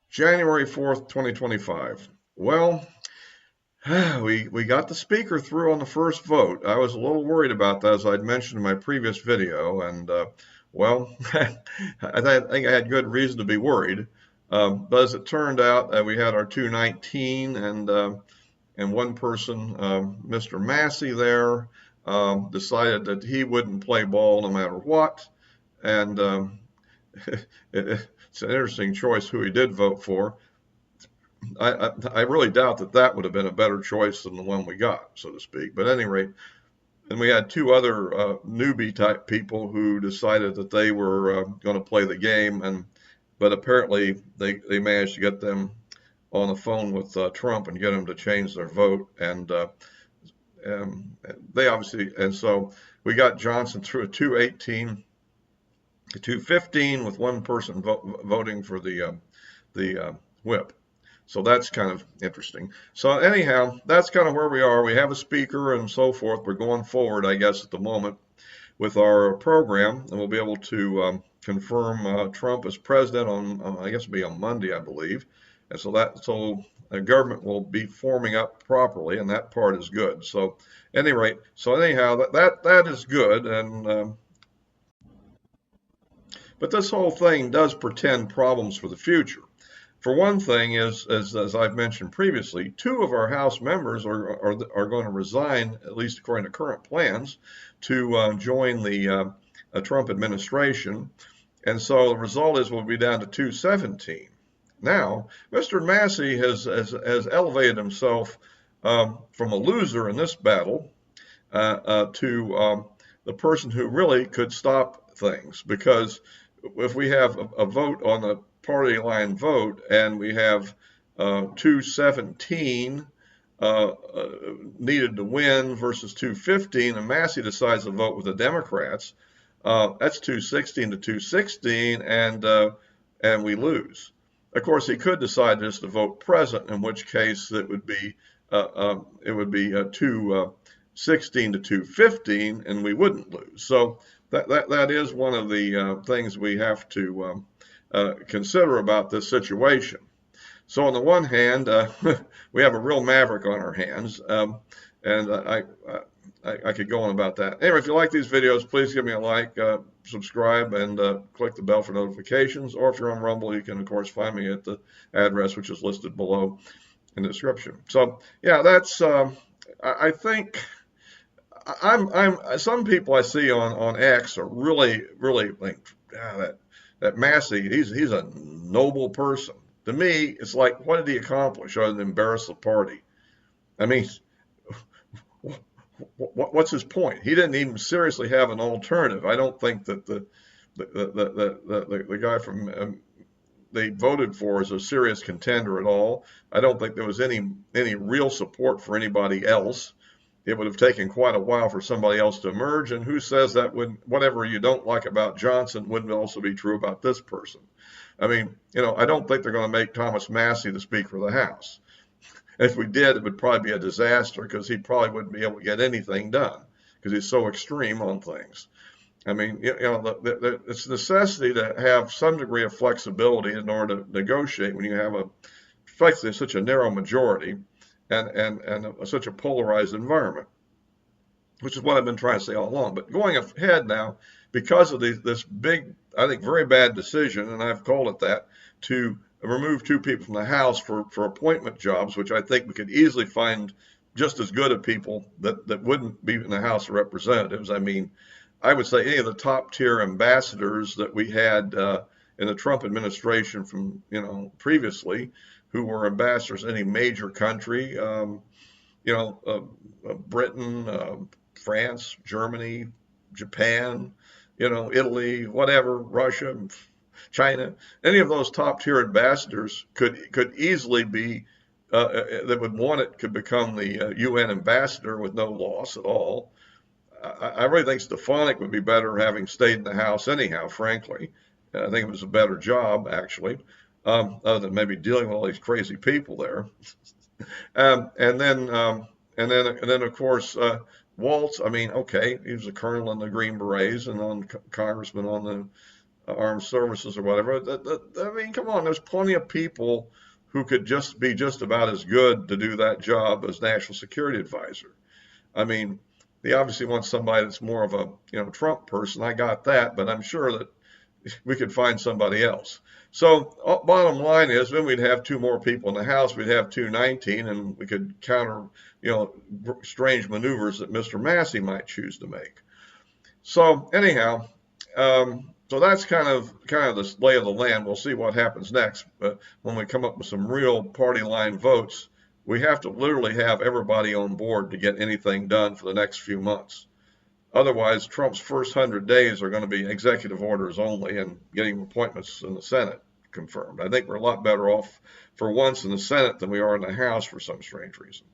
January 4th, 2025. Well, we got the speaker through on the first vote. I was a little worried about that, as I'd mentioned in my previous video, and well, I think I had good reason to be worried. But as it turned out, we had our 219 and one person, Mr. Massey there, decided that he wouldn't play ball no matter what, and it's an interesting choice who he did vote for. I really doubt that that would have been a better choice than the one we got, so to speak. But at any rate, and we had two other newbie type people who decided that they were going to play the game, but apparently they managed to get them on the phone with Trump and get him to change their vote, and they obviously, and so we got Johnson through a 218 to 215 with one person voting for the whip. So that's kind of interesting. So anyhow, that's kind of where we are. We have a speaker and so forth. We're going forward, I guess, at the moment with our program, and we'll be able to confirm Trump as president on, I guess, it'll be on Monday, I believe. And so the government will be forming up properly, and that part is good. So, at any rate, so anyhow, that is good, and but this whole thing does portend problems for the future. For one thing, as I've mentioned previously, two of our House members are going to resign, at least according to current plans, to join the Trump administration. And so the result is we'll be down to 217. Now, Mr. Massey has elevated himself from a loser in this battle to the person who really could stop things, because if we have a vote on the party line vote and we have 217 needed to win versus 215, and Massey decides to vote with the Democrats, that's 216 to 216, and we lose. Of course, he could decide just to vote present, in which case it would be 216 to 215, and we wouldn't lose. So that is one of the things we have to consider about this situation. So on the one hand, we have a real maverick on our hands, and I could go on about that. Anyway, if you like these videos, please give me a like, subscribe, and click the bell for notifications. Or if you're on Rumble, you can, of course, find me at the address, which is listed below in the description. So, yeah, that's, I think, some people I see on X are really think, that Massey, he's a noble person. To me, it's like, what did he accomplish other than embarrass the party? I mean, what's his point? He didn't even seriously have an alternative. I don't think that the guy from they voted for is a serious contender at all. I don't think there was any real support for anybody else. It would have taken quite a while for somebody else to emerge, and who says that whatever you don't like about Johnson wouldn't also be true about this person? I mean, I don't think they're going to make Thomas Massey the Speaker of the House. If we did, it would probably be a disaster, because he probably wouldn't be able to get anything done because he's so extreme on things. I mean, it's a necessity to have some degree of flexibility in order to negotiate when you have especially such a narrow majority and such a polarized environment, which is what I've been trying to say all along. But going ahead now, because of this big, I think, very bad decision, and I've called it that, to remove two people from the House for appointment jobs, which I think we could easily find just as good of people that wouldn't be in the House of Representatives. I mean, I would say any of the top tier ambassadors that we had in the Trump administration from previously, who were ambassadors in any major country, Britain, France, Germany, Japan, Italy, whatever, Russia, China, any of those top tier ambassadors could easily be that would want it could become the UN ambassador with no loss at all. I really think Stefanik would be better having stayed in the House anyhow, frankly. I think it was a better job, actually, other than maybe dealing with all these crazy people there. And then, of course, Waltz. I mean, okay, he was a colonel in the Green Berets and congressman on armed services or whatever. I mean, come on, there's plenty of people who could just be just about as good to do that job as national security advisor. I mean, they obviously want somebody that's more of a Trump person. I got that, but I'm sure that we could find somebody else. So bottom line is, then we'd have two more people in the House. We'd have 219, and we could counter, strange maneuvers that Mr. Massey might choose to make. So anyhow, so that's kind of the lay of the land. We'll see what happens next. But when we come up with some real party line votes, we have to literally have everybody on board to get anything done for the next few months. Otherwise, Trump's first 100 days are going to be executive orders only and getting appointments in the Senate confirmed. I think we're a lot better off for once in the Senate than we are in the House for some strange reason.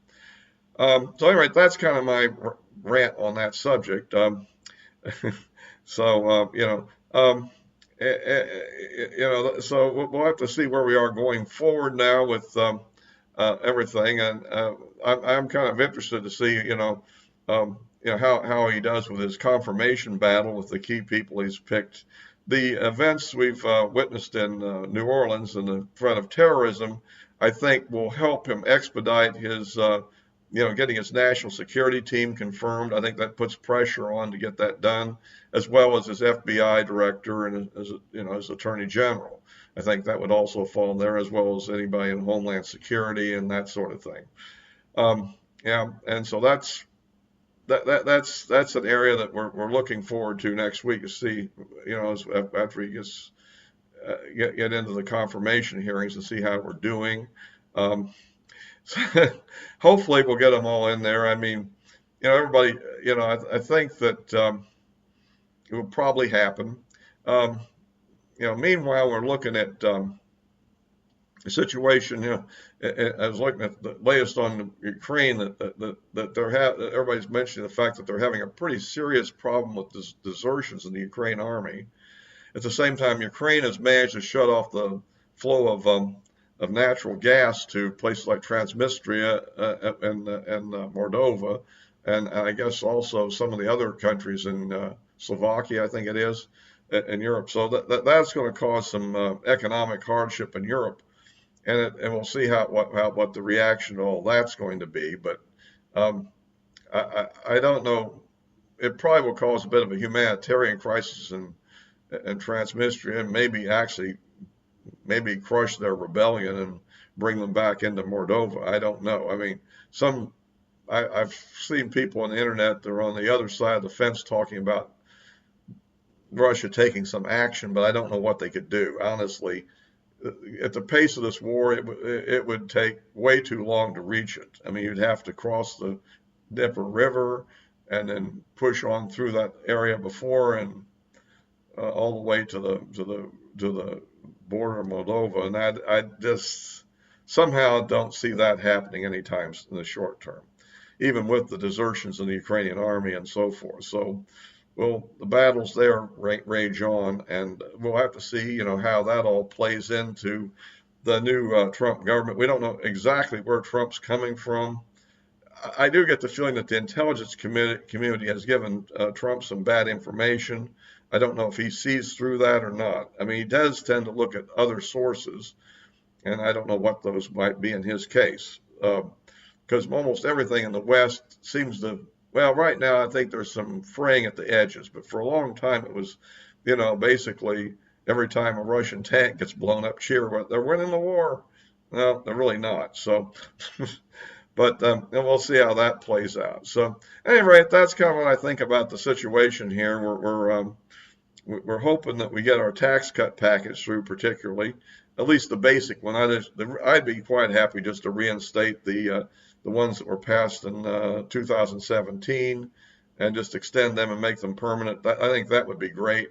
So anyway, that's kind of my rant on that subject. So so we'll have to see where we are going forward now with everything, and I'm kind of interested to see how he does with his confirmation battle with the key people he's picked. The events we've witnessed in New Orleans and the threat of terrorism, I think, will help him expedite his getting his national security team confirmed. I think that puts pressure on to get that done, as well as his FBI director and his attorney general. I think that would also fall there, as well as anybody in Homeland Security and that sort of thing. And so that's an area that we're looking forward to next week to see, after he gets get into the confirmation hearings and see how we're doing. Hopefully we'll get them all in there. I mean, everybody, I think that it will probably happen. Meanwhile, we're looking at the situation. I was looking at the latest on Ukraine that everybody's mentioning the fact that they're having a pretty serious problem with desertions in the Ukraine army. At the same time, Ukraine has managed to shut off the flow of natural gas to places like Transnistria and Moldova, and I guess also some of the other countries in Slovakia, I think it is, in Europe. So that's going to cause some economic hardship in Europe, and we'll see what the reaction to all that's going to be. But I don't know. It probably will cause a bit of a humanitarian crisis in Transnistria, and maybe crush their rebellion and bring them back into Moldova. I don't know. I mean, I've seen people on the internet that are on the other side of the fence talking about Russia taking some action, but I don't know what they could do. Honestly, at the pace of this war, it would take way too long to reach it. I mean, you'd have to cross the Dnieper River and then push on through that area before and all the way to the border of Moldova, and I just somehow don't see that happening anytime in the short term, even with the desertions in the Ukrainian army and so forth. So, the battles there rage on, and we'll have to see, how that all plays into the new Trump government. We don't know exactly where Trump's coming from. I do get the feeling that the intelligence community has given Trump some bad information. I don't know if he sees through that or not. I mean, he does tend to look at other sources, and I don't know what those might be in his case, because almost everything in the West seems to, right now I think there's some fraying at the edges, but for a long time it was, basically every time a Russian tank gets blown up, cheer, they're winning the war. No, they're really not. So, but and we'll see how that plays out. So, at any rate, that's kind of what I think about the situation here. We're hoping that we get our tax cut package through, particularly, at least the basic one. I'd be quite happy just to reinstate the ones that were passed in 2017 and just extend them and make them permanent. I think that would be great.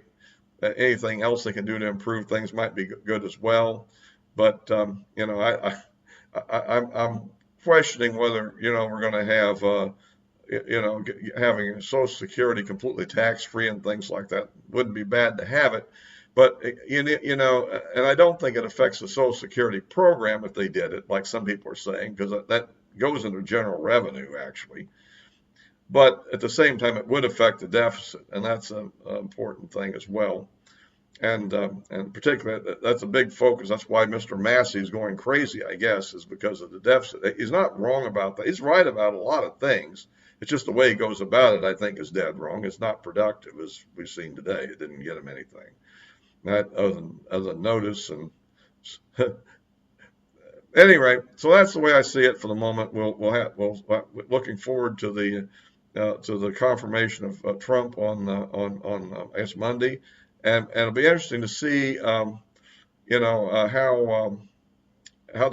Anything else they can do to improve things might be good as well. But I'm questioning whether we're going to have having Social Security completely tax-free and things like that. Wouldn't be bad to have it, but and I don't think it affects the Social Security program if they did it, like some people are saying, because that goes into general revenue actually. But at the same time, it would affect the deficit, and that's an important thing as well. and particularly that's a big focus. That's why Mr. Massey is going crazy, I guess, is because of the deficit. He's not wrong about that. He's right about a lot of things. It's just the way he goes about it, I think, is dead wrong. It's not productive, as we've seen today. It didn't get him anything. That other than notice and anyway, so that's the way I see it for the moment. We'll looking forward to the confirmation of Trump I guess Monday, and it'll be interesting to see how the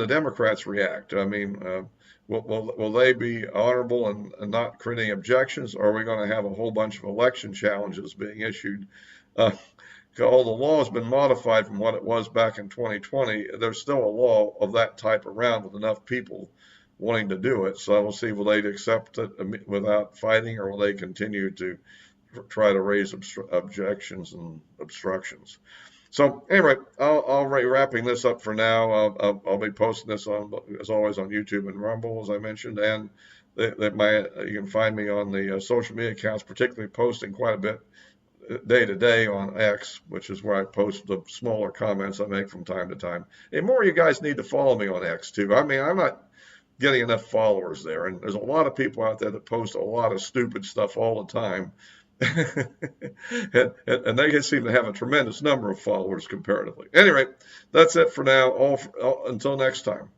Democrats react. I mean, will they be honorable and not creating objections, or are we going to have a whole bunch of election challenges being issued? Although the law has been modified from what it was back in 2020, there's still a law of that type around with enough people wanting to do it. So we'll see, will they accept it without fighting, or will they continue to try to raise objections and obstructions? So anyway, I'll be wrapping this up for now. I'll be posting this as always, on YouTube and Rumble, as I mentioned, and you can find me on the social media accounts, particularly posting quite a bit day to day on X, which is where I post the smaller comments I make from time to time. And more of you guys need to follow me on X too. I mean, I'm not getting enough followers there, and there's a lot of people out there that post a lot of stupid stuff all the time. and they seem to have a tremendous number of followers comparatively. Anyway, that's it for now. Until next time.